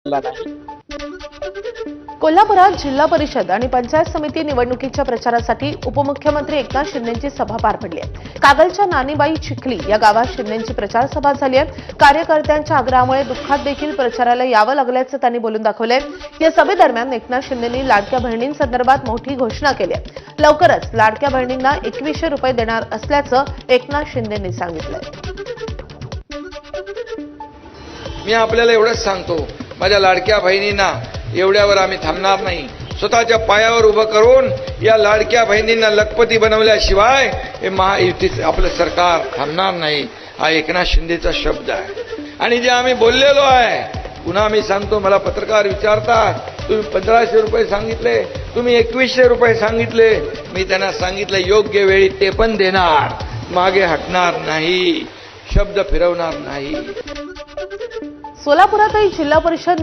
नाही। कोल्हापुरात जिल्हा परिषद आणि पंचायत समिती निवडणुकीच्या प्रचारासाठी उपमुख्यमंत्री एकनाथ शिंदेंची सभा पार पडली आहे। कागलच्या नानीबाई चिखली या गावात शिंदेंची प्रचार सभा झाली आहे। कार्यकर्त्यांच्या आग्रहामुळे दुःखात देखील प्रचाराला यावं लागल्याचं त्यांनी बोलून दाखवलंय। या सभेदरम्यान एकनाथ शिंदेंनी लाडक्या बहिणींसंदर्भात मोठी घोषणा केली आहे। लवकरच लाडक्या बहिणींना 2100 रुपये देणार असल्याचं एकनाथ शिंदेंनी सांगितलंय। मी आपल्याला एवढंच सांगतो, माझ्या लाडक्या बहिणींना एवढ्यावर आम्ही थांबणार नाही। स्वतःच्या पायावर उभं करून या लाडक्या बहिणींना लखपती बनवल्याशिवाय हे महायुतीचं आपलं सरकार थांबणार नाही। हा एकनाथ शिंदेचा शब्द आहे आणि जे आम्ही बोललेलो आहे, पुन्हा मी सांगतो, मला पत्रकार विचारतात, तुम्ही 1500 रुपये सांगितले, तुम्ही 2100 रुपये सांगितले। मी त्यांना सांगितलं, योग्य वेळी ते पण देणार, मागे हटणार नाही, शब्द फिरवणार नाही। सोलापुरातही जिल्हा परिषद